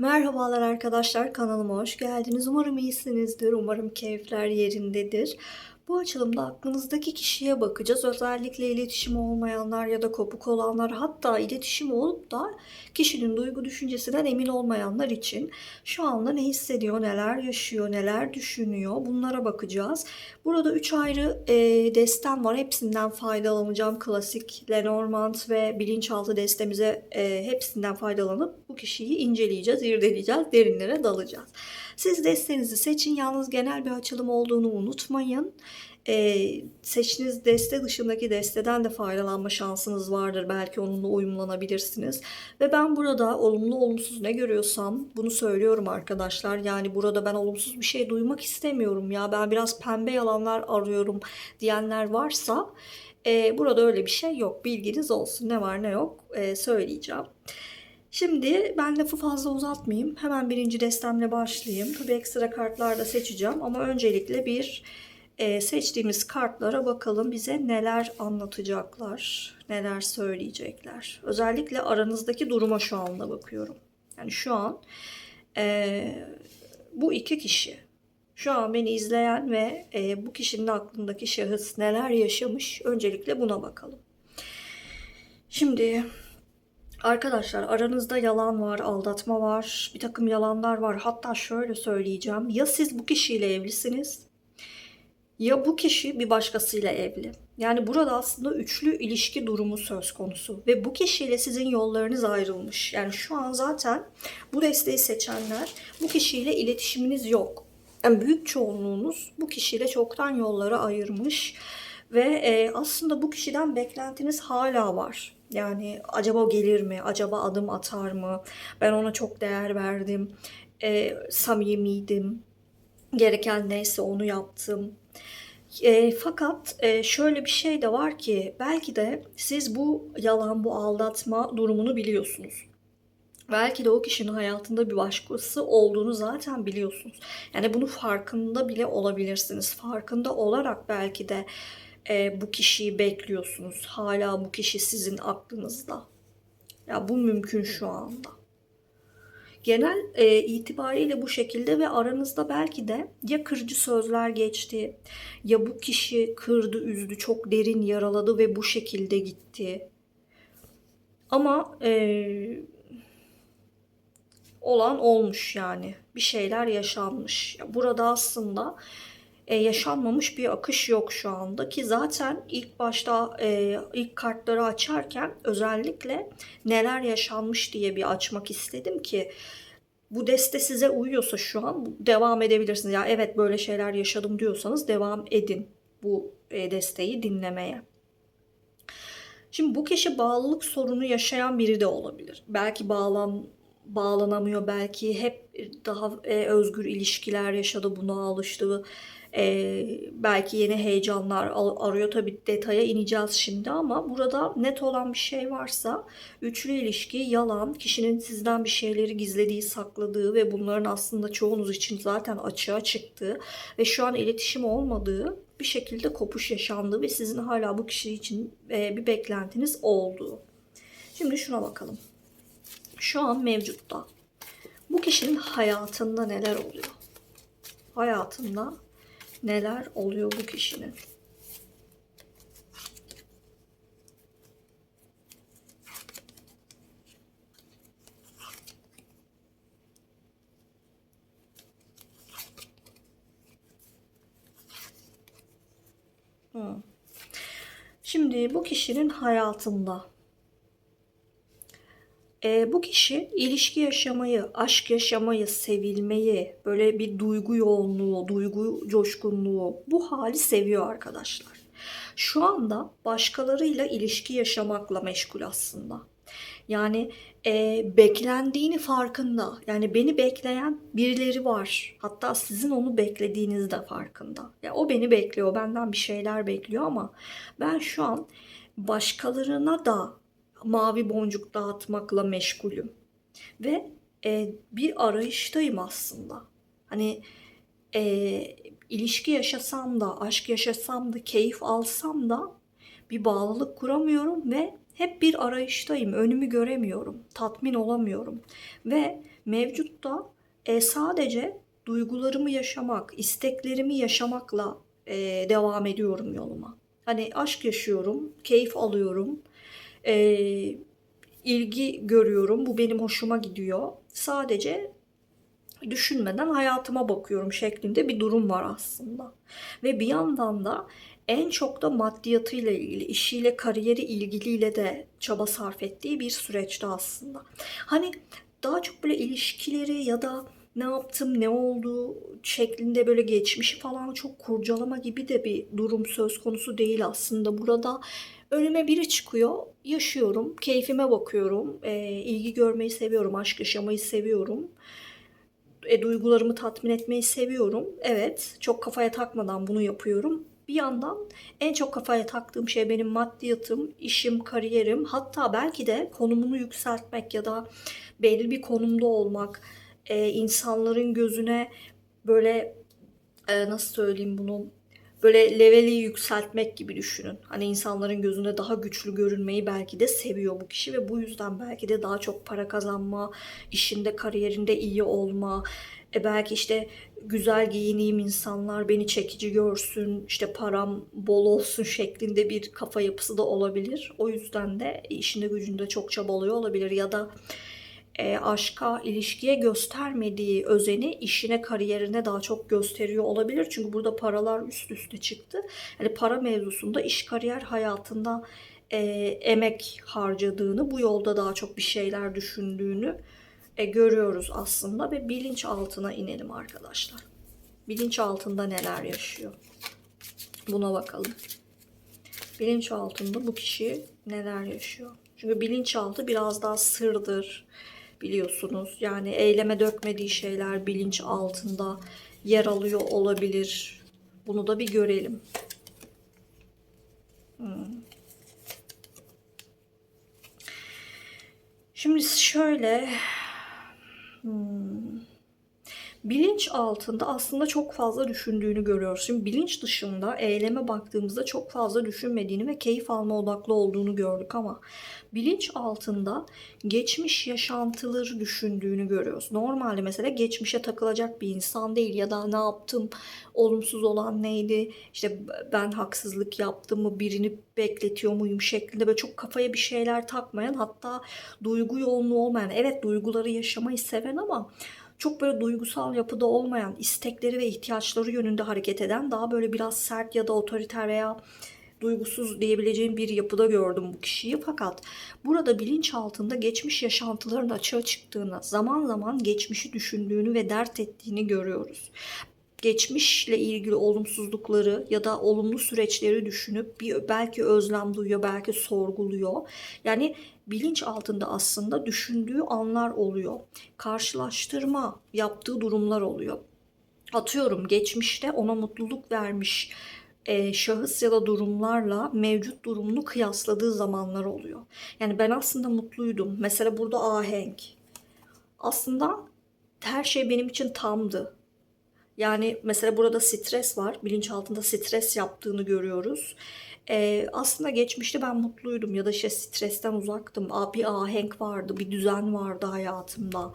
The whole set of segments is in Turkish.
Merhabalar arkadaşlar, kanalıma hoş geldiniz. Umarım iyisinizdir, umarım keyifler yerindedir. Bu açılımda aklınızdaki kişiye bakacağız. Özellikle iletişim olmayanlar ya da kopuk olanlar, hatta iletişim olup da kişinin duygu düşüncesinden emin olmayanlar için şu anda ne hissediyor, neler yaşıyor, neler düşünüyor, bunlara bakacağız. Burada 3 ayrı destem var. Hepsinden faydalanacağım. Klasik, Lenormand ve bilinçaltı destemize hepsinden faydalanıp bu kişiyi inceleyeceğiz, irdeleyeceğiz, derinlere dalacağız. Siz destenizi seçin. Yalnız genel bir açılım olduğunu unutmayın. Seçtiğiniz deste dışındaki desteden de faydalanma şansınız vardır. Belki onunla uyumlanabilirsiniz. Ve ben burada olumlu olumsuz ne görüyorsam bunu söylüyorum arkadaşlar. Yani burada ben olumsuz bir şey duymak istemiyorum ya. Ben biraz pembe yalanlar arıyorum diyenler varsa burada öyle bir şey yok. Bilginiz olsun. Ne var ne yok söyleyeceğim. Şimdi ben lafı fazla uzatmayayım. Hemen birinci destemle başlayayım. Tabii ekstra kartlar da seçeceğim ama öncelikle seçtiğimiz kartlara bakalım, bize neler anlatacaklar, neler söyleyecekler. Özellikle aranızdaki duruma şu anda bakıyorum. Yani şu an bu iki kişi, şu an beni izleyen ve bu kişinin aklındaki şahıs neler yaşamış, öncelikle buna bakalım. Şimdi arkadaşlar, aranızda yalan var, aldatma var, bir takım yalanlar var. Hatta şöyle söyleyeceğim. Ya siz bu kişiyle evlisiniz ya bu kişi bir başkasıyla evli. Yani burada aslında üçlü ilişki durumu söz konusu. Ve bu kişiyle sizin yollarınız ayrılmış. Yani şu an zaten bu desteği seçenler, bu kişiyle iletişiminiz yok. Yani büyük çoğunluğunuz bu kişiyle çoktan yolları ayırmış. Ve aslında bu kişiden beklentiniz hala var. Yani acaba gelir mi? Acaba adım atar mı? Ben ona çok değer verdim. Samimiydim. Gereken neyse onu yaptım. Fakat şöyle bir şey de var ki belki de siz bu yalan, bu aldatma durumunu biliyorsunuz. Belki de o kişinin hayatında bir başkası olduğunu zaten biliyorsunuz. Yani bunun farkında bile olabilirsiniz. Farkında olarak belki de bu kişiyi bekliyorsunuz. Hala bu kişi sizin aklınızda. Ya bu mümkün şu anda. Genel itibariyle bu şekilde ve aranızda belki de ya kırıcı sözler geçti, ya bu kişi kırdı, üzdü, çok derin yaraladı ve bu şekilde gitti. Ama olan olmuş yani. Bir şeyler yaşanmış. Burada aslında yaşanmamış bir akış yok şu anda ki zaten ilk başta ilk kartları açarken özellikle neler yaşanmış diye bir açmak istedim ki bu deste size uyuyorsa şu an devam edebilirsiniz. Ya evet, böyle şeyler yaşadım diyorsanız devam edin bu desteği dinlemeye. Şimdi bu kişi bağlılık sorunu yaşayan biri de olabilir. Belki bağlanamıyor, belki hep daha özgür ilişkiler yaşadı, buna alıştı. Belki yeni heyecanlar arıyor. Tabii detaya ineceğiz şimdi ama burada net olan bir şey varsa üçlü ilişki yalan, kişinin sizden bir şeyleri gizlediği, sakladığı ve bunların aslında çoğunuz için zaten açığa çıktığı ve şu an iletişim olmadığı bir şekilde kopuş yaşandığı ve sizin hala bu kişi için bir beklentiniz olduğu. Şimdi şuna bakalım. Şu an mevcutta bu kişinin hayatında neler oluyor? Hayatında neler oluyor bu kişinin? Şimdi bu kişinin hayatında bu kişi ilişki yaşamayı, aşk yaşamayı, sevilmeyi, böyle bir duygu yoğunluğu, duygu coşkunluğu, bu hali seviyor arkadaşlar. Şu anda başkalarıyla ilişki yaşamakla meşgul aslında. Yani beklendiğini farkında. Yani beni bekleyen birileri var. Hatta sizin onu beklediğiniz de farkında. Ya o beni bekliyor, benden bir şeyler bekliyor ama ben şu an başkalarına da mavi boncuk dağıtmakla meşgulüm. Ve bir arayıştayım aslında. Hani e, ilişki yaşasam da, aşk yaşasam da, keyif alsam da bir bağlılık kuramıyorum ve hep bir arayıştayım. Önümü göremiyorum, tatmin olamıyorum. Ve Mevcutta sadece duygularımı yaşamak, isteklerimi yaşamakla devam ediyorum yoluma. Hani aşk yaşıyorum, keyif alıyorum, e, ilgi görüyorum. Bu benim hoşuma gidiyor. Sadece düşünmeden hayatıma bakıyorum şeklinde bir durum var aslında. Ve bir yandan da en çok da maddiyatıyla ilgili, işiyle, kariyeri ilgiliyle de çaba sarf ettiği bir süreçte aslında. Hani daha çok böyle ilişkileri ya da ne yaptım, ne oldu şeklinde böyle geçmişi falan çok kurcalama gibi de bir durum söz konusu değil aslında. Burada önüme biri çıkıyor, yaşıyorum, keyfime bakıyorum, ilgi görmeyi seviyorum, aşk yaşamayı seviyorum. Duygularımı tatmin etmeyi seviyorum. Evet, çok kafaya takmadan bunu yapıyorum. Bir yandan en çok kafaya taktığım şey benim maddiyatım, işim, kariyerim. Hatta belki de konumunu yükseltmek ya da belli bir konumda olmak, insanların gözüne böyle nasıl söyleyeyim bunu? Böyle leveli yükseltmek gibi düşünün. Hani insanların gözünde daha güçlü görünmeyi belki de seviyor bu kişi ve bu yüzden belki de daha çok para kazanma, işinde, kariyerinde iyi olma, belki işte güzel giyineyim, insanlar beni çekici görsün, işte param bol olsun şeklinde bir kafa yapısı da olabilir. O yüzden de işinde gücünde çok çabalıyor olabilir ya da aşka, ilişkiye göstermediği özeni işine, kariyerine daha çok gösteriyor olabilir. Çünkü burada paralar üst üste çıktı. Yani para mevzusunda iş kariyer hayatında emek harcadığını, bu yolda daha çok bir şeyler düşündüğünü görüyoruz aslında ve bilinç altına inelim arkadaşlar. Bilinç altında neler yaşıyor? Buna bakalım. Bilinç altında bu kişi neler yaşıyor? Çünkü bilinçaltı biraz daha sırdır, biliyorsunuz. Yani eyleme dökmediği şeyler bilinç altında yer alıyor olabilir. Bunu da bir görelim. Şimdi şöyle, bilinç altında aslında çok fazla düşündüğünü görüyoruz. Şimdi bilinç dışında eyleme baktığımızda çok fazla düşünmediğini ve keyif alma odaklı olduğunu gördük ama bilinç altında geçmiş yaşantıları düşündüğünü görüyoruz. Normalde mesela geçmişe takılacak bir insan değil ya da ne yaptım, olumsuz olan neydi, işte ben haksızlık yaptım mı, birini bekletiyor muyum şeklinde böyle çok kafaya bir şeyler takmayan, hatta duygu yoğunluğu olmayan, evet duyguları yaşamayı seven ama çok böyle duygusal yapıda olmayan, istekleri ve ihtiyaçları yönünde hareket eden, daha böyle biraz sert ya da otoriter veya duygusuz diyebileceğim bir yapıda gördüm bu kişiyi. Fakat burada bilinç altında geçmiş yaşantıların açığa çıktığını, zaman zaman geçmişi düşündüğünü ve dert ettiğini görüyoruz. Geçmişle ilgili olumsuzlukları ya da olumlu süreçleri düşünüp bir belki özlem duyuyor, belki sorguluyor. Yani bilinç altında aslında düşündüğü anlar oluyor. Karşılaştırma yaptığı durumlar oluyor. Atıyorum, geçmişte ona mutluluk vermiş şahıs ya da durumlarla mevcut durumunu kıyasladığı zamanlar oluyor. Yani ben aslında mutluydum. Mesela burada ahenk. Aslında her şey benim için tamdı. Yani mesela burada stres var. Bilinçaltında stres yaptığını görüyoruz. Aslında geçmişte ben mutluydum ya da işte stresten uzaktım. Bir ahenk vardı, bir düzen vardı hayatımda.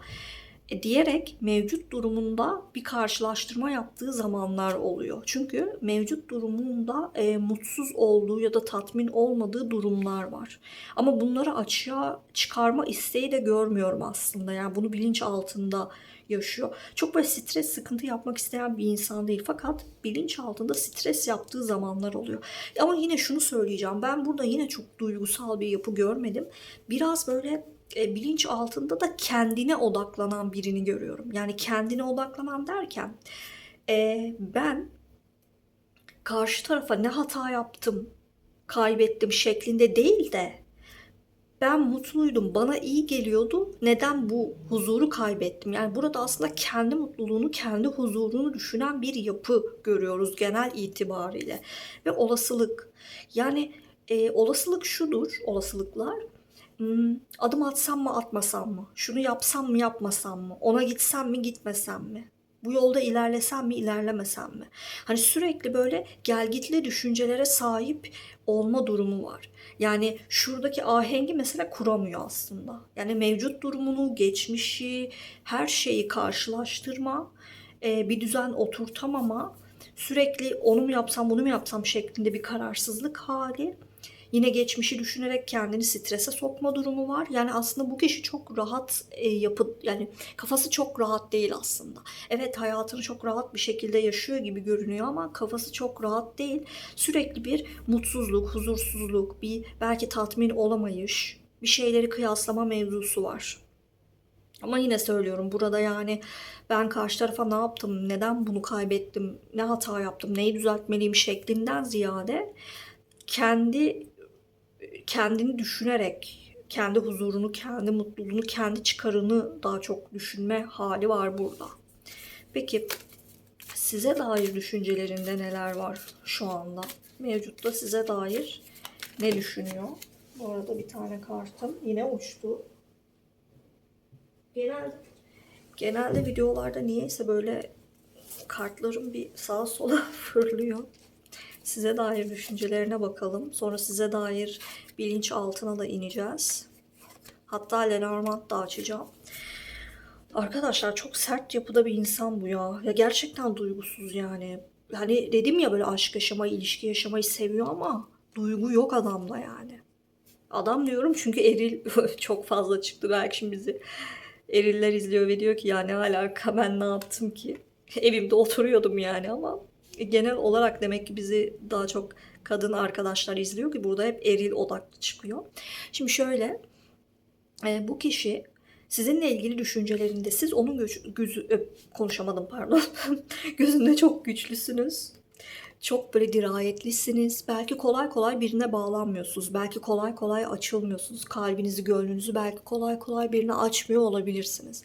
Diyerek mevcut durumunda bir karşılaştırma yaptığı zamanlar oluyor. Çünkü mevcut durumunda mutsuz olduğu ya da tatmin olmadığı durumlar var. Ama bunları açığa çıkarma isteği de görmüyorum aslında. Yani bunu bilinç altında yaşıyor. Çok böyle stres, sıkıntı yapmak isteyen bir insan değil. Fakat bilinç altında stres yaptığı zamanlar oluyor. Ama yine şunu söyleyeceğim. Ben burada yine çok duygusal bir yapı görmedim. Biraz böyle bilinç altında da kendine odaklanan birini görüyorum. Yani kendine odaklanan derken ben karşı tarafa ne hata yaptım, kaybettim şeklinde değil de ben mutluydum, bana iyi geliyordu. Neden bu huzuru kaybettim? Yani burada aslında kendi mutluluğunu, kendi huzurunu düşünen bir yapı görüyoruz genel itibariyle. Ve olasılık. Yani olasılık şudur, olasılıklar. Adım atsam mı atmasam mı? Şunu yapsam mı yapmasam mı? Ona gitsem mi gitmesem mi? Bu yolda ilerlesem mi, ilerlemesem mi? Hani sürekli böyle gelgitli düşüncelere sahip olma durumu var. Yani şuradaki ahengi mesela kuramıyor aslında. Yani mevcut durumunu, geçmişi, her şeyi karşılaştırma, bir düzen oturtamama, sürekli onu mu yapsam, bunu mu yapsam şeklinde bir kararsızlık hali. Yine geçmişi düşünerek kendini strese sokma durumu var. Yani aslında bu kişi çok rahat yani kafası çok rahat değil aslında. Evet, hayatını çok rahat bir şekilde yaşıyor gibi görünüyor ama kafası çok rahat değil. Sürekli bir mutsuzluk, huzursuzluk, bir belki tatmin olamayış, bir şeyleri kıyaslama mevzusu var. Ama yine söylüyorum burada, yani ben karşı tarafa ne yaptım, neden bunu kaybettim, ne hata yaptım, neyi düzeltmeliyim şeklinden ziyade kendi kendini düşünerek, kendi huzurunu, kendi mutluluğunu, kendi çıkarını daha çok düşünme hali var burada. Peki size dair düşüncelerinde neler var şu anda? Mevcutta size dair ne düşünüyor? Bu arada bir tane kartım yine uçtu. Genelde videolarda niyeyse böyle kartlarım bir sağa sola fırlıyor. Size dair düşüncelerine bakalım. Sonra size dair bilinçaltına da ineceğiz. Hatta Lenormand da açacağım. Arkadaşlar çok sert yapıda bir insan bu ya. Ya gerçekten duygusuz yani. Hani dedim ya, böyle aşk yaşamayı, ilişki yaşamayı seviyor ama duygu yok adamda yani. Adam diyorum çünkü eril çok fazla çıktı. Belki şimdi bizi eriller izliyor ve diyor ki ya ne alaka, ben ne yaptım ki? Evimde oturuyordum yani, ama genel olarak demek ki bizi daha çok kadın arkadaşlar izliyor ki burada hep eril odaklı çıkıyor. Şimdi şöyle, bu kişi sizinle ilgili düşüncelerinde siz onun konuşamadım, pardon. Gözünde çok güçlüsünüz. Çok böyle dirayetlisiniz. Belki kolay kolay birine bağlanmıyorsunuz. Belki kolay kolay açılmıyorsunuz. Kalbinizi, gönlünüzü belki kolay kolay birine açmıyor olabilirsiniz.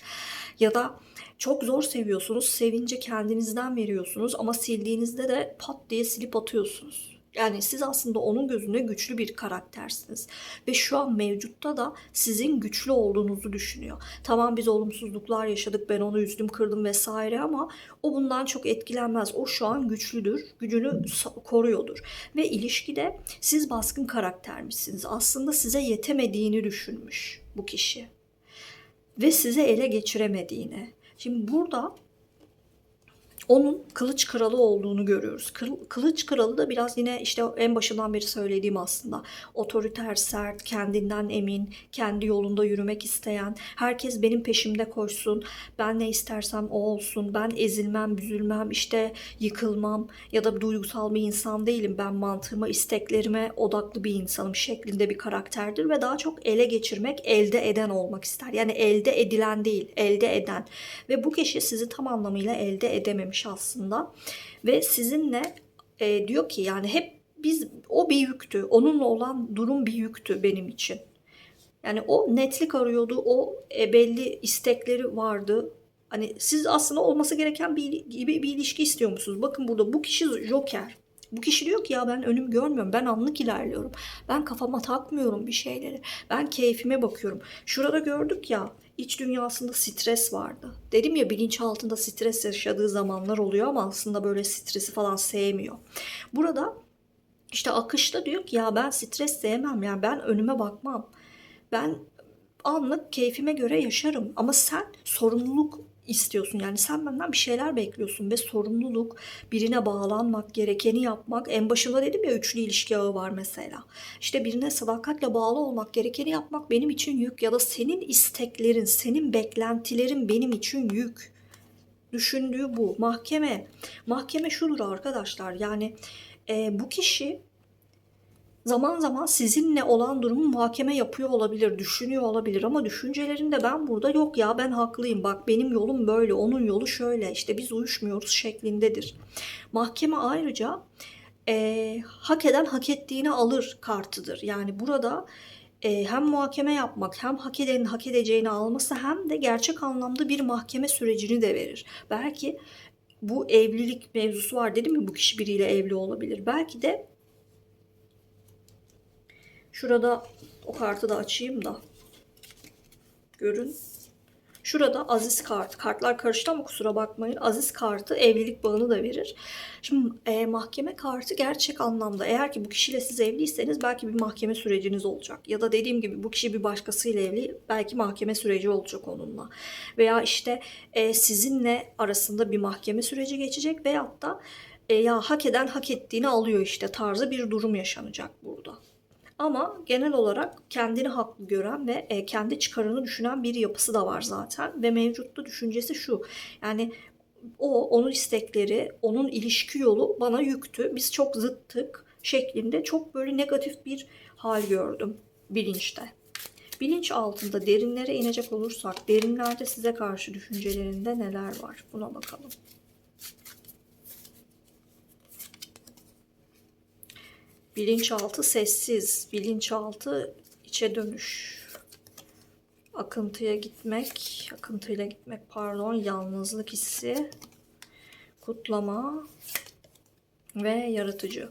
Ya da çok zor seviyorsunuz. Sevince kendinizden veriyorsunuz ama sildiğinizde de pat diye silip atıyorsunuz. Yani siz aslında onun gözünde güçlü bir karaktersiniz. Ve şu an mevcutta da sizin güçlü olduğunuzu düşünüyor. Tamam, biz olumsuzluklar yaşadık, ben onu üzdüm, kırdım vesaire ama o bundan çok etkilenmez. O şu an güçlüdür, gücünü koruyordur. Ve ilişkide siz baskın karaktermişsiniz. Aslında size yetemediğini düşünmüş bu kişi. Ve size ele geçiremediğini. Şimdi burada onun kılıç kralı olduğunu görüyoruz. Kılıç kralı da biraz yine işte en başından beri söylediğim aslında. Otoriter, sert, kendinden emin, kendi yolunda yürümek isteyen, herkes benim peşimde koşsun, ben ne istersem o olsun, ben ezilmem, büzülmem, işte yıkılmam ya da duygusal bir insan değilim. Ben mantığıma, isteklerime odaklı bir insanım şeklinde bir karakterdir ve daha çok ele geçirmek, elde eden olmak ister. Yani elde edilen değil, elde eden. Ve bu kişi sizi tam anlamıyla elde edememiş aslında. Ve sizinle diyor ki yani hep o bir yüktü. Onunla olan durum bir yüktü benim için. Yani o netlik arıyordu. O belli istekleri vardı. Hani siz aslında olması gereken bir ilişki istiyormuşsunuz. Bakın burada bu kişi Joker. Bu kişi diyor ki ya ben önümü görmüyorum. Ben anlık ilerliyorum. Ben kafama takmıyorum bir şeyleri. Ben keyfime bakıyorum. Şurada gördük ya, iç dünyasında stres vardı. Dedim ya, bilinçaltında stres yaşadığı zamanlar oluyor ama aslında böyle stresi falan sevmiyor. Burada işte akışta diyor ki ya ben stres sevmem. Yani ben önüme bakmam. Ben anlık keyfime göre yaşarım. Ama sen sorumluluk istiyorsun. Yani sen benden bir şeyler bekliyorsun ve sorumluluk, birine bağlanmak, gerekeni yapmak. En başında dedim ya, üçlü ilişki ağı var mesela. İşte birine sadakatle bağlı olmak, gerekeni yapmak benim için yük ya da senin isteklerin, senin beklentilerin benim için yük. Düşündüğü bu. Mahkeme şudur arkadaşlar. Yani bu kişi zaman zaman sizinle olan durumu muhakeme yapıyor olabilir, düşünüyor olabilir ama düşüncelerinde ben burada yok ya, ben haklıyım, bak benim yolum böyle, onun yolu şöyle, işte biz uyuşmuyoruz şeklindedir. Mahkeme ayrıca hak eden hak ettiğini alır kartıdır. Yani burada hem muhakeme yapmak, hem hak edenin hak edeceğini alması, hem de gerçek anlamda bir mahkeme sürecini de verir. Belki bu evlilik mevzusu var dedim mi, bu kişi biriyle evli olabilir. Belki de şurada o kartı da açayım da görün. Şurada aziz kartı. Kartlar karıştı ama kusura bakmayın. Aziz kartı evlilik bağını da verir. Şimdi mahkeme kartı gerçek anlamda. Eğer ki bu kişiyle siz evliyseniz belki bir mahkeme süreciniz olacak. Ya da dediğim gibi bu kişi bir başkasıyla evli. Belki mahkeme süreci olacak onunla. Veya işte sizinle arasında bir mahkeme süreci geçecek. Veyahut da ya hak eden hak ettiğini alıyor işte tarzı bir durum yaşanacak burada. Ama genel olarak kendini haklı gören ve kendi çıkarını düşünen bir yapısı da var zaten. Ve mevcutta düşüncesi şu. Yani onun istekleri, onun ilişki yolu bana yüktü. Biz çok zıttık şeklinde çok böyle negatif bir hal gördüm bilinçte. Bilinç altında derinlere inecek olursak derinlerde size karşı düşüncelerinde neler var? Buna bakalım. Bilinçaltı sessiz, bilinçaltı içe dönüş, akıntıyla gitmek pardon, yalnızlık hissi, kutlama ve yaratıcı.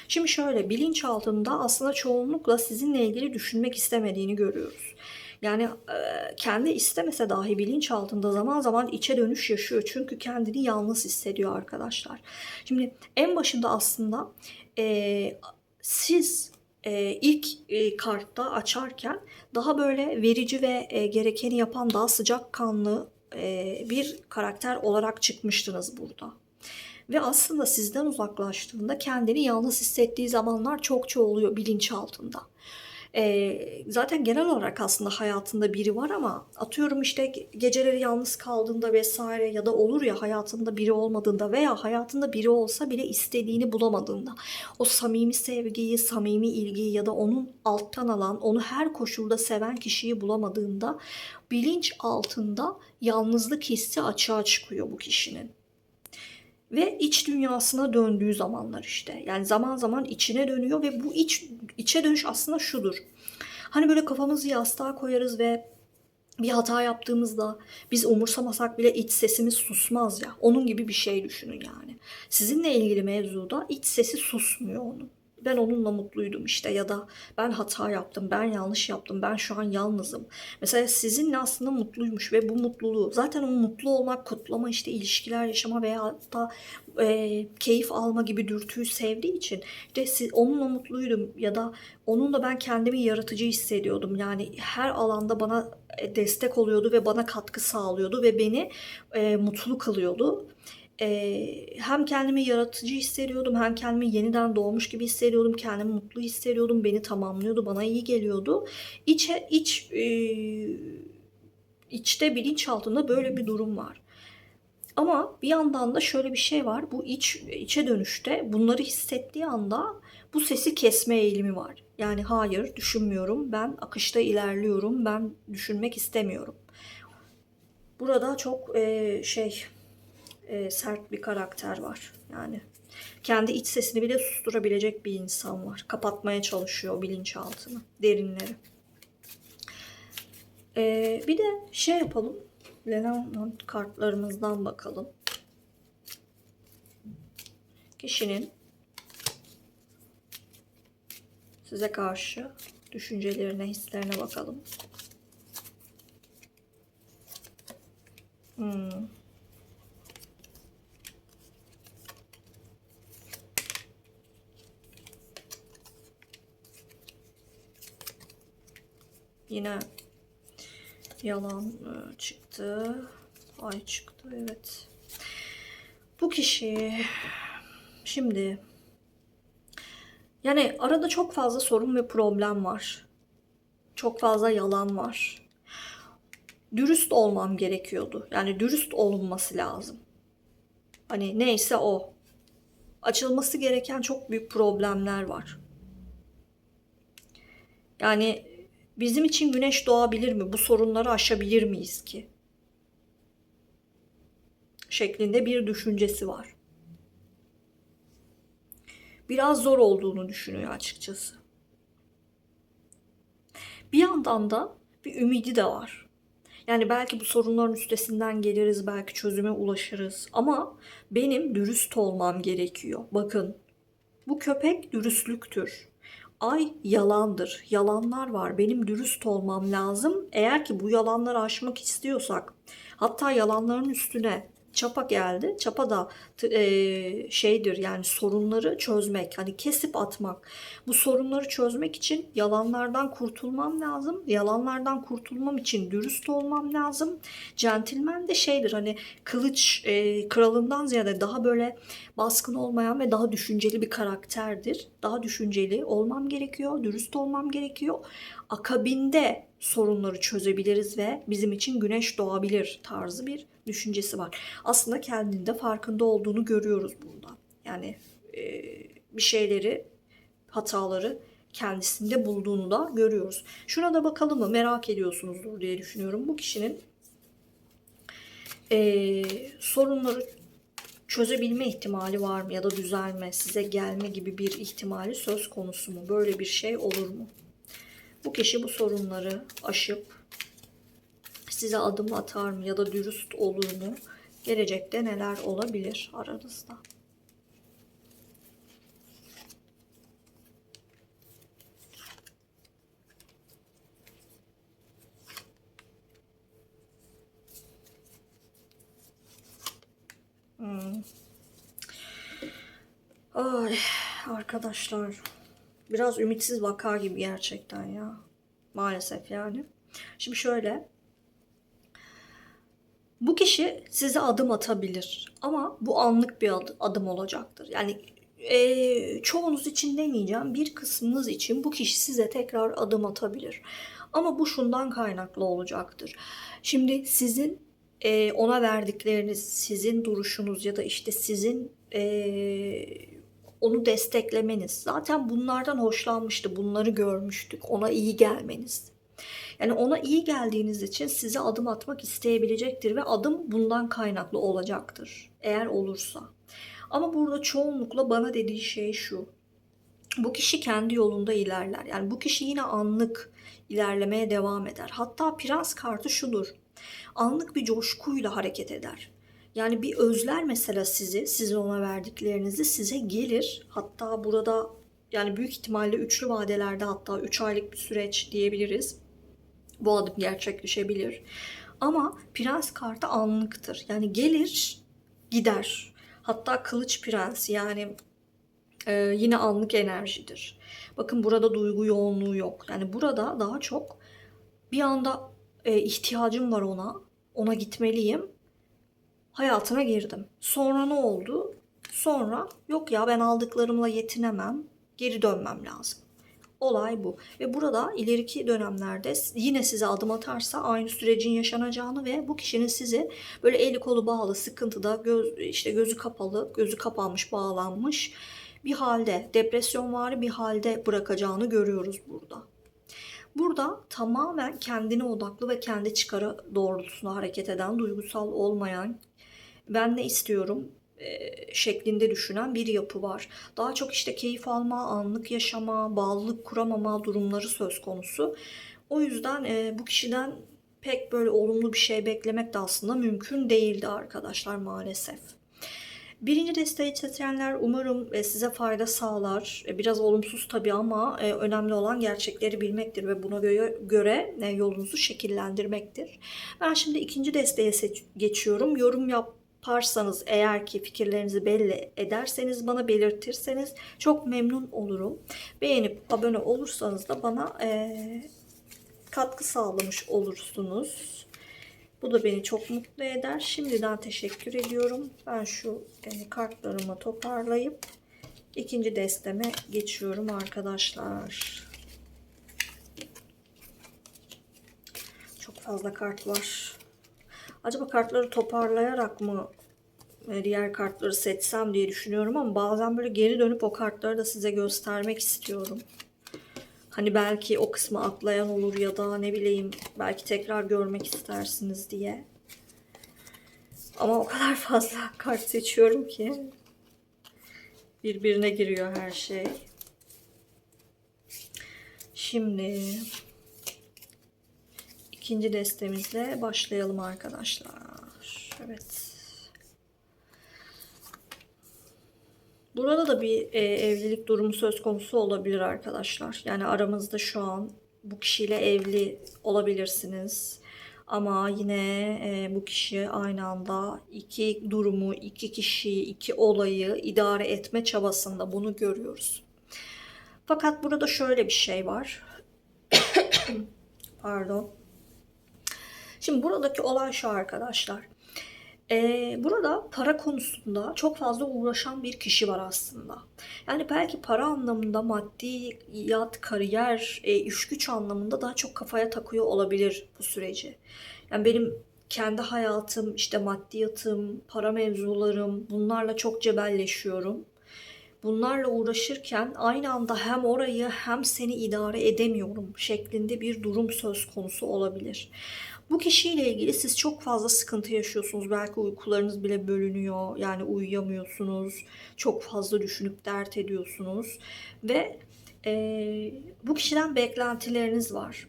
Şimdi şöyle, bilinçaltında aslında çoğunlukla sizinle ilgili düşünmek istemediğini görüyoruz. Yani kendi istemese dahi bilinçaltında zaman zaman içe dönüş yaşıyor. Çünkü kendini yalnız hissediyor arkadaşlar. Şimdi en başında aslında siz ilk kartta açarken daha böyle verici ve gerekeni yapan daha sıcakkanlı bir karakter olarak çıkmıştınız burada. Ve aslında sizden uzaklaştığında kendini yalnız hissettiği zamanlar çokça oluyor bilinçaltında. Zaten genel olarak aslında hayatında biri var ama atıyorum işte geceleri yalnız kaldığında vesaire ya da olur ya hayatında biri olmadığında veya hayatında biri olsa bile istediğini bulamadığında o samimi sevgiyi, samimi ilgiyi ya da onun alttan alan, onu her koşulda seven kişiyi bulamadığında bilinç altında yalnızlık hissi açığa çıkıyor bu kişinin. Ve iç dünyasına döndüğü zamanlar işte. Yani zaman zaman içine dönüyor ve bu içe dönüş aslında şudur. Hani böyle kafamızı yastığa koyarız ve bir hata yaptığımızda biz umursamasak bile iç sesimiz susmaz ya. Onun gibi bir şey düşünün yani. Sizinle ilgili mevzuda iç sesi susmuyor onun. Ben onunla mutluydum işte ya da ben hata yaptım, ben yanlış yaptım, ben şu an yalnızım. Mesela sizinle aslında mutluymuş ve bu mutluluğu zaten o mutlu olmak, kutlama işte ilişkiler yaşama veya da keyif alma gibi dürtüyü sevdiği için işte onunla mutluydum ya da onunla ben kendimi yaratıcı hissediyordum. Yani her alanda bana destek oluyordu ve bana katkı sağlıyordu ve beni mutlu kılıyordu. Hem kendimi yaratıcı hissediyordum hem kendimi yeniden doğmuş gibi hissediyordum. Kendimi mutlu hissediyordum. Beni tamamlıyordu. Bana iyi geliyordu. İçte bilinçaltında böyle bir durum var. Ama bir yandan da şöyle bir şey var. Bu içe dönüşte bunları hissettiği anda bu sesi kesme eğilimi var. Yani hayır düşünmüyorum. Ben akışta ilerliyorum. Ben düşünmek istemiyorum. Burada çok sert bir karakter var. Yani kendi iç sesini bile susturabilecek bir insan var. Kapatmaya çalışıyor bilinçaltını, derinleri. Bir de şey yapalım. Lenormand kartlarımızdan bakalım. Kişinin size karşı düşüncelerine, hislerine bakalım. Yine yalan çıktı. Ay çıktı, evet. Bu kişi şimdi yani arada çok fazla sorun ve problem var. Çok fazla yalan var. Dürüst olmam gerekiyordu. Yani dürüst olunması lazım. Hani neyse o. Açılması gereken çok büyük problemler var. Yani bizim için güneş doğabilir mi? Bu sorunları aşabilir miyiz ki? Şeklinde bir düşüncesi var. Biraz zor olduğunu düşünüyor açıkçası. Bir yandan da bir ümidi de var. Yani belki bu sorunların üstesinden geliriz, belki çözüme ulaşırız. Ama benim dürüst olmam gerekiyor. Bakın, bu köpek dürüstlüktür. Ay yalandır. Yalanlar var. Benim dürüst olmam lazım. Eğer ki bu yalanları aşmak istiyorsak, hatta yalanların üstüne çapa geldi. Çapa da şeydir, yani sorunları çözmek. Hani kesip atmak. Bu sorunları çözmek için yalanlardan kurtulmam lazım. Yalanlardan kurtulmam için dürüst olmam lazım. Centilmen de şeydir, hani kılıç kralından ziyade daha böyle baskın olmayan ve daha düşünceli bir karakterdir. Daha düşünceli olmam gerekiyor, dürüst olmam gerekiyor. Akabinde sorunları çözebiliriz ve bizim için güneş doğabilir tarzı bir düşüncesi var. Aslında kendinde farkında olduğunu görüyoruz burada. Yani bir şeyleri, hataları kendisinde bulduğunu da görüyoruz. Şuna da bakalım mı, merak ediyorsunuzdur diye düşünüyorum. Bu kişinin sorunları çözebilme ihtimali var mı, ya da düzelme, size gelme gibi bir ihtimali söz konusu mu? Böyle bir şey olur mu? Bu kişi bu sorunları aşıp size adım atar mı, ya da dürüst olur mu? Gelecekte neler olabilir aranızda? Ay arkadaşlar, biraz ümitsiz vaka gibi gerçekten ya. Maalesef yani. Şimdi şöyle, bu kişi size adım atabilir ama bu anlık bir adım olacaktır. Yani çoğunuz için demeyeceğim, bir kısmınız için bu kişi size tekrar adım atabilir. Ama bu şundan kaynaklı olacaktır. Şimdi sizin ona verdikleriniz, sizin duruşunuz ya da işte sizin onu desteklemeniz. Zaten bunlardan hoşlanmıştı, bunları görmüştük. Ona iyi gelmeniz. Yani ona iyi geldiğiniz için size adım atmak isteyebilecektir ve adım bundan kaynaklı olacaktır. Eğer olursa. Ama burada çoğunlukla bana dediği şey şu: bu kişi kendi yolunda ilerler. Yani bu kişi yine anlık ilerlemeye devam eder. Hatta prens kartı şudur: anlık bir coşkuyla hareket eder. Yani bir özler mesela sizi, sizin ona verdiklerinizi, size gelir. Hatta burada yani büyük ihtimalle üçlü vadelerde, hatta 3 aylık bir süreç diyebiliriz. Bu adım gerçekleşebilir. Ama prens kartı anlıktır. Yani gelir, gider. Hatta kılıç prens, yani yine anlık enerjidir. Bakın, burada duygu yoğunluğu yok. Yani burada daha çok bir anda ihtiyacım var ona. Ona gitmeliyim. Hayatına girdim. Sonra ne oldu? Sonra yok ya, ben aldıklarımla yetinemem. Geri dönmem lazım. Olay bu. Ve burada ileriki dönemlerde yine size adım atarsa aynı sürecin yaşanacağını ve bu kişinin sizi böyle eli kolu bağlı, sıkıntıda, işte gözü kapalı, gözü kapanmış, bağlanmış bir halde, depresyonvari bir halde bırakacağını görüyoruz burada. Burada tamamen kendine odaklı ve kendi çıkarı doğrultusunda hareket eden, duygusal olmayan, ben ne istiyorum şeklinde düşünen bir yapı var. Daha çok işte keyif alma, anlık yaşama, bağlılık kuramama durumları söz konusu. O yüzden bu kişiden pek böyle olumlu bir şey beklemek de aslında mümkün değildi arkadaşlar, maalesef. Birinci desteği seçenler, umarım size fayda sağlar. Biraz olumsuz tabii ama önemli olan gerçekleri bilmektir ve buna göre yolunuzu şekillendirmektir. Ben şimdi ikinci desteğe geçiyorum. Yorum yaparsanız, eğer ki fikirlerinizi belli ederseniz, bana belirtirseniz çok memnun olurum. Beğenip abone olursanız da bana katkı sağlamış olursunuz. Bu da beni çok mutlu eder. Şimdiden teşekkür ediyorum. Ben şu kartlarımı toparlayıp ikinci desteme geçiyorum arkadaşlar. Çok fazla kart var. Acaba kartları toparlayarak mı diğer kartları seçsem diye düşünüyorum, ama bazen böyle geri dönüp o kartları da size göstermek istiyorum. Hani belki o kısmı atlayan olur ya da ne bileyim, belki tekrar görmek istersiniz diye. Ama o kadar fazla kart seçiyorum ki birbirine giriyor her şey. Şimdi ikinci destemizle başlayalım arkadaşlar. Evet. Burada da bir evlilik durumu söz konusu olabilir arkadaşlar. Yani aramızda şu an bu kişiyle evli olabilirsiniz. Ama yine bu kişi aynı anda iki durumu, iki kişiyi, iki olayı idare etme çabasında, bunu görüyoruz. Fakat burada şöyle bir şey var. Pardon. Şimdi buradaki olay şu arkadaşlar. Burada para konusunda çok fazla uğraşan bir kişi var aslında. Yani belki para anlamında, maddiyat, kariyer, iş güç anlamında daha çok kafaya takıyor olabilir bu süreci. Yani benim kendi hayatım, işte maddiyatım, para mevzularım, bunlarla çok cebelleşiyorum. Bunlarla uğraşırken aynı anda hem orayı hem seni idare edemiyorum şeklinde bir durum söz konusu olabilir. Bu kişiyle ilgili siz çok fazla sıkıntı yaşıyorsunuz. Belki uykularınız bile bölünüyor. Yani uyuyamıyorsunuz. Çok fazla düşünüp dert ediyorsunuz. Ve bu kişiden beklentileriniz var.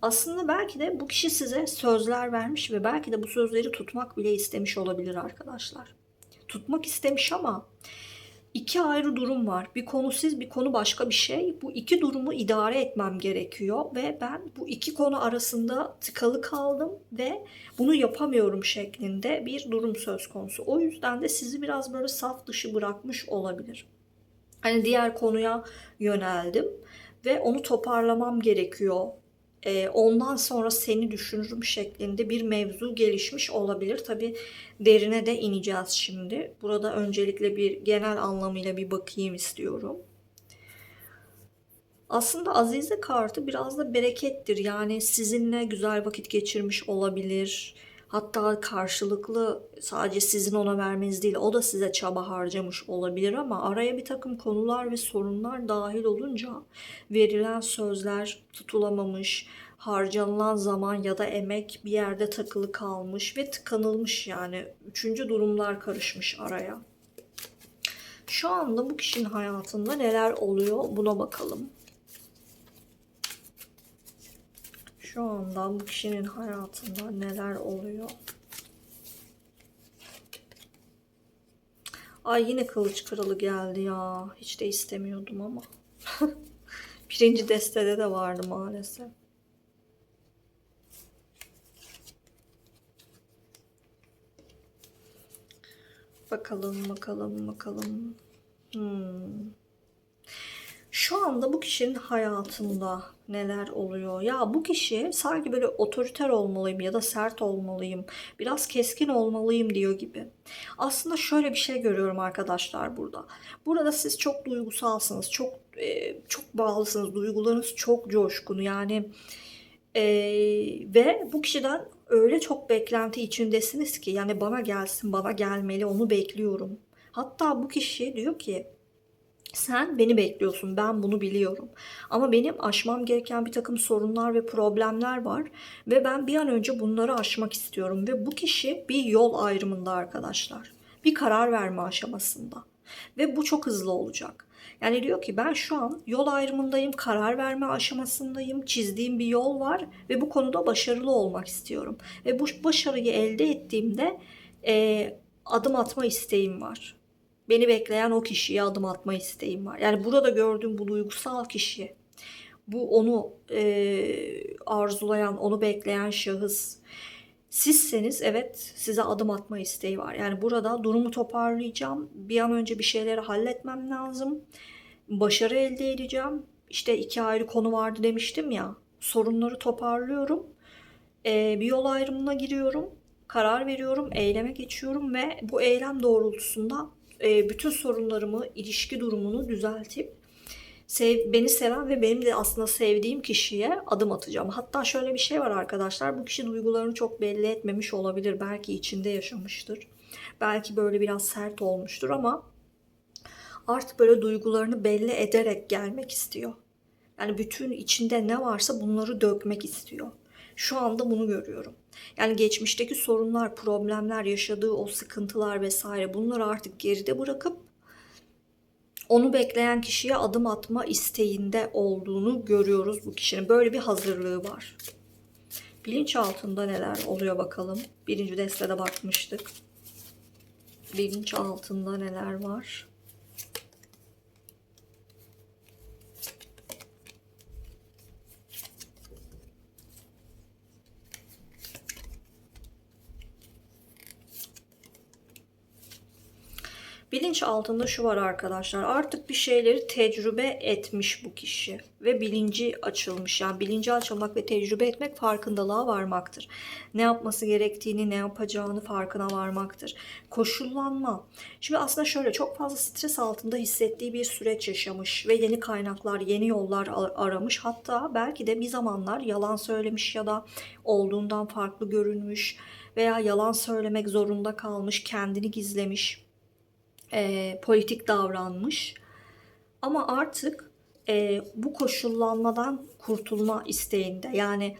Aslında belki de bu kişi size sözler vermiş ve belki de bu sözleri tutmak bile istemiş olabilir arkadaşlar. Tutmak istemiş ama İki ayrı durum var. Bir konu siz, bir konu başka bir şey. Bu iki durumu idare etmem gerekiyor ve ben bu iki konu arasında tıkalı kaldım ve bunu yapamıyorum şeklinde bir durum söz konusu. O yüzden de sizi biraz böyle saf dışı bırakmış olabilir. Hani diğer konuya yöneldim ve onu toparlamam gerekiyor. Ondan sonra seni düşünürüm şeklinde bir mevzu gelişmiş olabilir. Tabii derine de ineceğiz şimdi. Burada öncelikle bir genel anlamıyla bir bakayım istiyorum. Aslında Azize kartı biraz da berekettir. Yani sizinle güzel vakit geçirmiş olabilir. Hatta karşılıklı sadece sizin ona vermeniz değil, o da size çaba harcamış olabilir ama araya bir takım konular ve sorunlar dahil olunca verilen sözler tutulamamış, harcanılan zaman ya da emek bir yerde takılı kalmış ve tıkanılmış, yani üçüncü durumlar karışmış araya. Şu anda bu kişinin hayatında neler oluyor, buna bakalım. Şu anda bu kişinin hayatında neler oluyor? Ay, yine kılıç kralı geldi ya. Hiç de istemiyordum ama. Birinci destede de vardı maalesef. Bakalım, bakalım, bakalım. Şu anda bu kişinin hayatında neler oluyor? Ya bu kişi sanki böyle otoriter olmalıyım ya da sert olmalıyım, biraz keskin olmalıyım diyor gibi. Aslında şöyle bir şey görüyorum arkadaşlar burada. Burada siz çok duygusalsınız, çok bağlısınız, duygularınız çok coşkun. Yani ve bu kişiden öyle çok beklenti içindesiniz ki, yani bana gelsin, bana gelmeli, onu bekliyorum. Hatta bu kişi diyor ki, sen beni bekliyorsun, ben bunu biliyorum. Ama benim aşmam gereken bir takım sorunlar ve problemler var. Ve ben bir an önce bunları aşmak istiyorum. Ve bu kişi bir yol ayrımında arkadaşlar. Bir karar verme aşamasında. Ve bu çok hızlı olacak. Yani diyor ki, ben şu an yol ayrımındayım, karar verme aşamasındayım, çizdiğim bir yol var ve bu konuda başarılı olmak istiyorum. Ve bu başarıyı elde ettiğimde adım atma isteğim var. Beni bekleyen o kişiye adım atma isteğim var. Yani burada gördüğüm bu duygusal kişi, bu onu arzulayan, onu bekleyen şahıs sizseniz, evet, size adım atma isteği var. Yani burada durumu toparlayacağım, bir an önce bir şeyleri halletmem lazım, başarı elde edeceğim. İşte iki ayrı konu vardı demiştim ya, sorunları toparlıyorum, bir yol ayrımına giriyorum, karar veriyorum, eyleme geçiyorum ve bu eylem doğrultusunda bütün sorunlarımı, ilişki durumunu düzeltip beni seven ve benim de aslında sevdiğim kişiye adım atacağım. Hatta şöyle bir şey var arkadaşlar, bu kişi duygularını çok belli etmemiş olabilir. Belki içinde yaşamıştır. Belki böyle biraz sert olmuştur ama artık böyle duygularını belli ederek gelmek istiyor. Yani bütün içinde ne varsa bunları dökmek istiyor. Şu anda bunu görüyorum. Yani geçmişteki sorunlar, problemler, yaşadığı o sıkıntılar vesaire, bunları artık geride bırakıp onu bekleyen kişiye adım atma isteğinde olduğunu görüyoruz bu kişinin. Böyle bir hazırlığı var. Bilinçaltında neler oluyor bakalım. Birinci destede bakmıştık. Bilinçaltında neler var? Bilinç altında şu var arkadaşlar. Artık bir şeyleri tecrübe etmiş bu kişi ve bilinci açılmış. Yani bilinci açılmak ve tecrübe etmek farkındalığa varmaktır. Ne yapması gerektiğini, ne yapacağını farkına varmaktır. Koşullanma. Şimdi aslında şöyle, çok fazla stres altında hissettiği bir süreç yaşamış ve yeni kaynaklar, yeni yollar aramış. Hatta belki de bir zamanlar yalan söylemiş ya da olduğundan farklı görünmüş veya yalan söylemek zorunda kalmış, kendini gizlemiş, politik davranmış. Ama artık bu koşullanmadan kurtulma isteğinde. Yani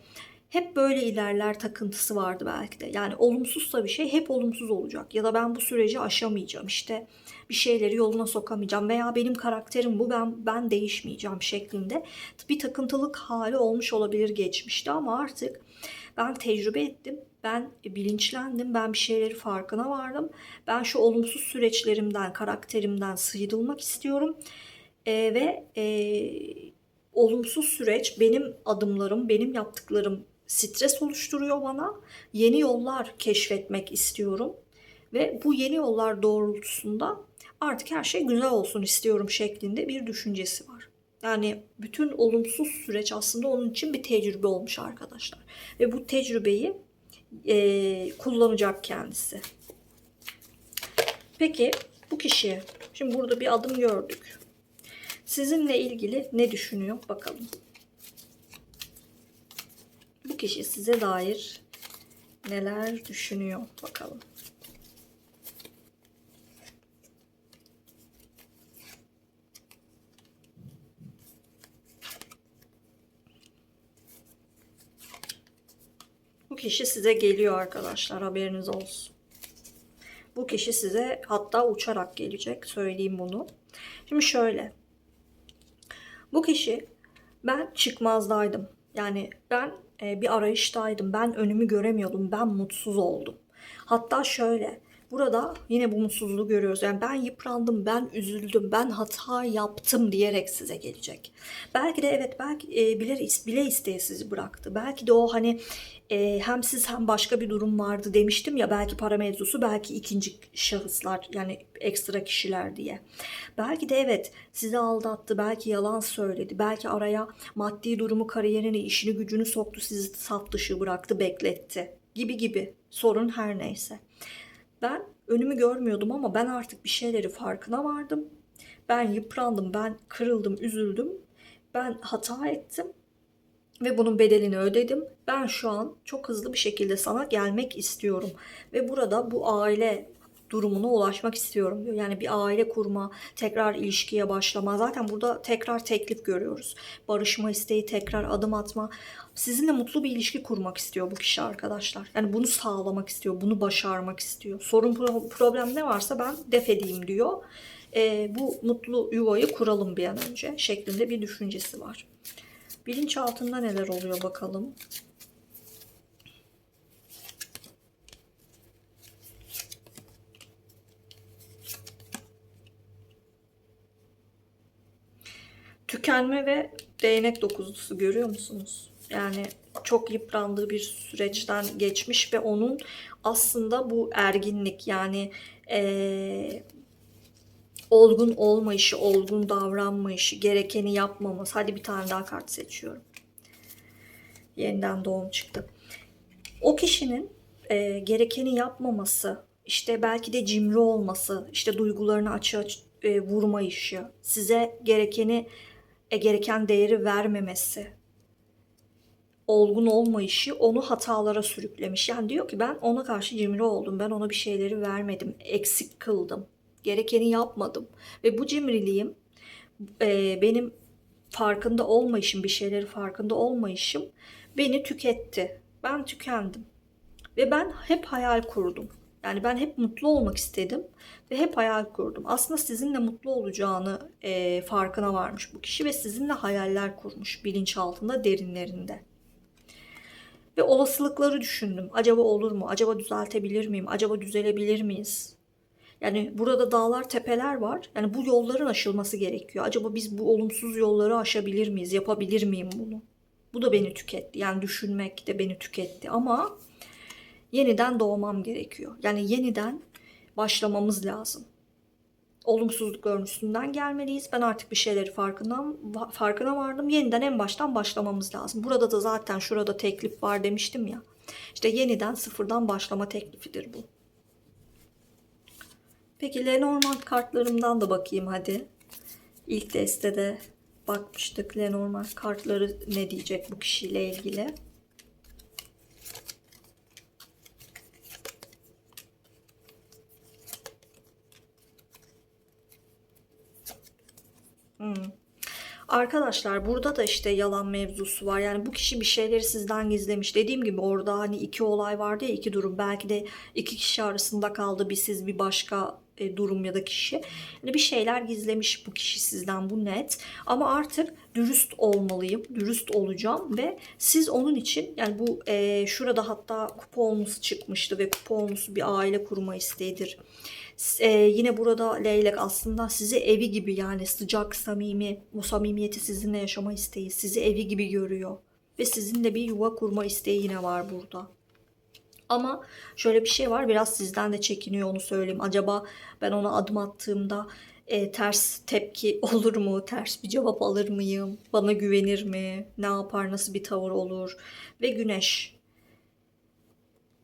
hep böyle ilerler takıntısı vardı belki de. Yani olumsuzsa bir şey hep olumsuz olacak. Ya da ben bu süreci aşamayacağım. İşte bir şeyleri yoluna sokamayacağım. Veya benim karakterim bu, ben değişmeyeceğim şeklinde bir takıntılık hali olmuş olabilir geçmişte. Ama artık ben tecrübe ettim. Ben bilinçlendim. Ben bir şeyleri farkına vardım. Ben şu olumsuz süreçlerimden, karakterimden sıyrılmak istiyorum. Ve olumsuz süreç, benim adımlarım, benim yaptıklarım stres oluşturuyor bana. Yeni yollar keşfetmek istiyorum. Ve bu yeni yollar doğrultusunda artık her şey güzel olsun istiyorum şeklinde bir düşüncesi var. Yani bütün olumsuz süreç aslında onun için bir tecrübe olmuş arkadaşlar. Ve bu tecrübeyi kullanacak kendisi. Peki bu kişi, şimdi burada bir adım gördük. Sizinle ilgili ne düşünüyor bakalım. Bu kişi size dair neler düşünüyor bakalım. Bu kişi size geliyor arkadaşlar, haberiniz olsun. Bu kişi size hatta uçarak gelecek, söyleyeyim bunu. Şimdi şöyle. Bu kişi, ben çıkmazdaydım. Yani ben bir arayıştaydım. Ben önümü göremiyordum. Ben mutsuz oldum. Hatta şöyle, burada yine bu mutsuzluğu görüyoruz. Yani ben yıprandım, ben üzüldüm, ben hata yaptım diyerek size gelecek. Belki de evet, belki bile isteye sizi bıraktı. Belki de o hani hem siz hem başka bir durum vardı demiştim ya, belki para mevzusu, belki ikinci şahıslar, yani ekstra kişiler diye. Belki de evet, sizi aldattı, belki yalan söyledi, belki araya maddi durumu, kariyerini, işini, gücünü soktu, sizi saf dışı bıraktı, bekletti gibi gibi, sorun her neyse. Ben önümü görmüyordum ama ben artık bir şeyleri farkına vardım. Ben yıprandım, ben kırıldım, üzüldüm. Ben hata ettim ve bunun bedelini ödedim. Ben şu an çok hızlı bir şekilde sana gelmek istiyorum. Ve burada bu aile durumuna ulaşmak istiyorum diyor. Yani bir aile kurma, tekrar ilişkiye başlama. Zaten burada tekrar teklif görüyoruz. Barışma isteği, tekrar adım atma. Sizinle mutlu bir ilişki kurmak istiyor bu kişi arkadaşlar. Yani bunu sağlamak istiyor, bunu başarmak istiyor. Sorun, problem ne varsa ben def edeyim diyor. Bu mutlu yuvayı kuralım bir an önce şeklinde bir düşüncesi var. Bilinçaltında neler oluyor bakalım. Tükenme ve değnek dokuzlusu görüyor musunuz? Yani çok yıprandığı bir süreçten geçmiş ve onun aslında bu erginlik, yani olgun olmayışı, olgun davranmayışı, gerekeni yapmaması. Hadi bir tane daha kart seçiyorum. Yeniden doğum çıktı. O kişinin gerekeni yapmaması, işte belki de cimri olması, işte duygularını açığa vurmayışı, size gereken değeri vermemesi, olgun olmayışı onu hatalara sürüklemiş. Yani diyor ki ben ona karşı cimri oldum, ben ona bir şeyleri vermedim, eksik kıldım, gerekeni yapmadım ve bu cimriliğim, benim farkında olmayışım, bir şeyleri farkında olmayışım beni tüketti. Ben tükendim. Ve ben hep hayal kurdum. Yani ben hep mutlu olmak istedim ve hep hayal kurdum. Aslında sizinle mutlu olacağını farkına varmış bu kişi ve sizinle hayaller kurmuş bilinçaltında, derinlerinde. Ve olasılıkları düşündüm. Acaba olur mu? Acaba düzeltebilir miyim? Acaba düzelebilir miyiz? Yani burada dağlar, tepeler var. Yani bu yolların aşılması gerekiyor. Acaba biz bu olumsuz yolları aşabilir miyiz? Yapabilir miyim bunu? Bu da beni tüketti. Yani düşünmek de beni tüketti. Ama yeniden doğmam gerekiyor. Yani yeniden başlamamız lazım. olumsuzlukların üstünden gelmeliyiz. Ben artık bir şeyleri farkına vardım. Yeniden en baştan başlamamız lazım. Burada da zaten şurada teklif var demiştim ya. İşte yeniden sıfırdan başlama teklifidir bu. Peki Lenormand kartlarımdan da bakayım hadi. İlk destede bakmıştık. Lenormand kartları ne diyecek bu kişiyle ilgili? Arkadaşlar burada da işte yalan mevzusu var. Yani bu kişi bir şeyleri sizden gizlemiş. Dediğim gibi orada hani iki olay vardı ya, iki durum. Belki de iki kişi arasında kaldı. Bir siz, bir başka durum ya da kişi. Yani bir şeyler gizlemiş bu kişi sizden, bu net. Ama artık dürüst olmalıyım. Dürüst olacağım ve siz onun için yani bu şurada hatta kupa olmusu çıkmıştı ve kupa olmusu bir aile kurma isteğidir. Yine burada leylek aslında sizi evi gibi, yani sıcak, samimi, bu samimiyeti sizinle yaşama isteği, sizi evi gibi görüyor. Ve sizinle bir yuva kurma isteği yine var burada. Ama şöyle bir şey var, biraz sizden de çekiniyor, onu söyleyeyim. Acaba ben ona adım attığımda ters tepki olur mu? Ters bir cevap alır mıyım? Bana güvenir mi? Ne yapar? Nasıl bir tavır olur? Ve güneş.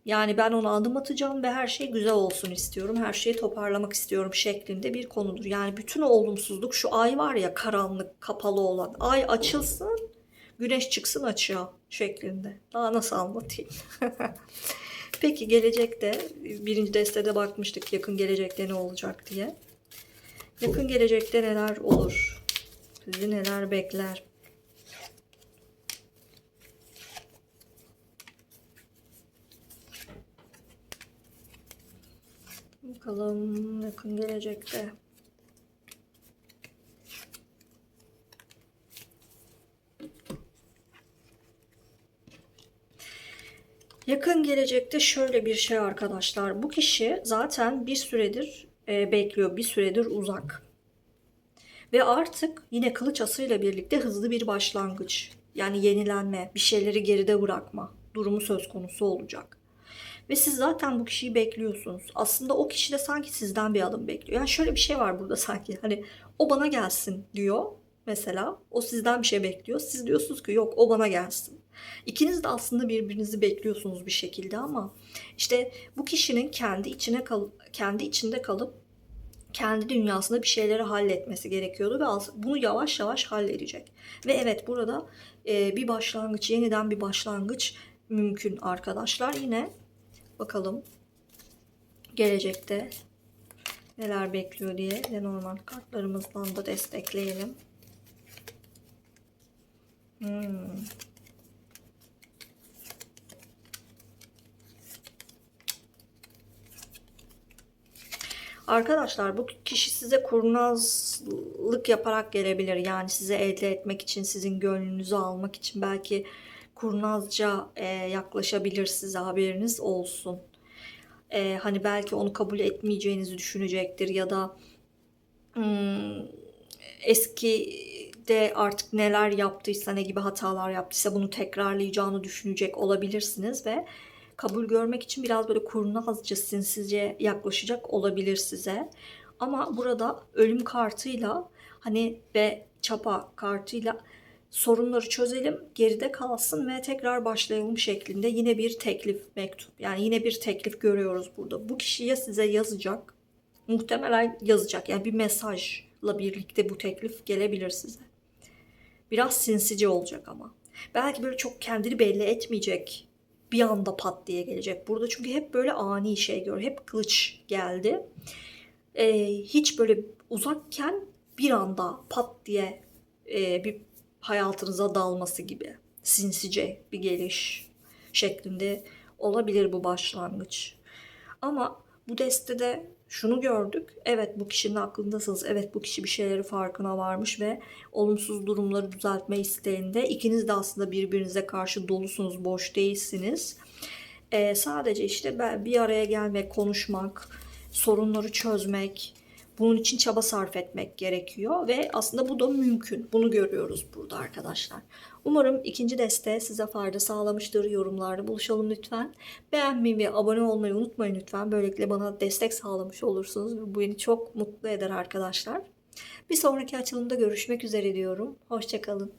Yani ben ona adım atacağım ve her şey güzel olsun istiyorum. Her şeyi toparlamak istiyorum şeklinde bir konudur. Yani bütün o olumsuzluk, şu ay var ya, karanlık, kapalı olan. Ay açılsın, güneş çıksın açığa şeklinde. Daha nasıl anlatayım? Peki gelecekte, birinci destede bakmıştık yakın gelecekte ne olacak diye. Yakın gelecekte neler olur? Sizi neler bekler? Bakalım yakın gelecekte. Yakın gelecekte şöyle bir şey arkadaşlar. Bu kişi zaten bir süredir bekliyor. Bir süredir uzak. Ve artık yine kılıç asıyla birlikte hızlı bir başlangıç. Yani yenilenme, bir şeyleri geride bırakma durumu söz konusu olacak. Ve siz zaten bu kişiyi bekliyorsunuz. Aslında o kişi de sanki sizden bir adım bekliyor. Yani şöyle bir şey var burada sanki. Hani o bana gelsin diyor. Mesela o sizden bir şey bekliyor. Siz diyorsunuz ki yok, o bana gelsin. İkiniz de aslında birbirinizi bekliyorsunuz bir şekilde ama işte bu kişinin kendi içinde kalıp kendi dünyasında bir şeyleri halletmesi gerekiyordu ve bunu yavaş yavaş halledecek. Ve evet, burada bir başlangıç, yeniden bir başlangıç mümkün arkadaşlar. Yine bakalım gelecekte neler bekliyor diye Lenormand kartlarımızdan da destekleyelim. Arkadaşlar bu kişi size kurnazlık yaparak gelebilir. Yani size elde etmek için, sizin gönlünüzü almak için belki kurnazca yaklaşabilir size, haberiniz olsun. Hani belki onu kabul etmeyeceğinizi düşünecektir ya da eski de artık neler yaptıysa, ne gibi hatalar yaptıysa bunu tekrarlayacağını düşünecek olabilirsiniz ve kabul görmek için biraz böyle kurnazca, sinsizce yaklaşacak olabilir size. Ama burada ölüm kartıyla hani ve çapa kartıyla sorunları çözelim, geride kalsın ve tekrar başlayalım şeklinde yine bir teklif, mektup. Yani yine bir teklif görüyoruz burada. Bu kişi ya size yazacak, muhtemelen yazacak. Yani bir mesajla birlikte bu teklif gelebilir size. Biraz sinsice olacak ama. Belki böyle çok kendini belli etmeyecek. Bir anda pat diye gelecek burada. Çünkü hep böyle ani şey gör. Hep kılıç geldi. Hiç böyle uzakken bir anda pat diye bir hayatınıza dalması gibi. Sinsice bir geliş şeklinde olabilir bu başlangıç. Ama bu destede şunu gördük. Evet, bu kişinin aklındasınız. Evet, bu kişi bir şeyleri farkına varmış ve olumsuz durumları düzeltme isteğinde. İkiniz de aslında birbirinize karşı dolusunuz, boş değilsiniz. Sadece işte bir araya gelmek, konuşmak, sorunları çözmek, Bunun için çaba sarf etmek gerekiyor ve aslında bu da mümkün. Bunu görüyoruz burada arkadaşlar. Umarım ikinci deste size fayda sağlamıştır. Yorumlarda buluşalım lütfen. Beğenmeyi ve abone olmayı unutmayın lütfen. Böylelikle bana destek sağlamış olursunuz ve bu beni çok mutlu eder arkadaşlar. Bir sonraki açılımda görüşmek üzere diyorum. Hoşça kalın.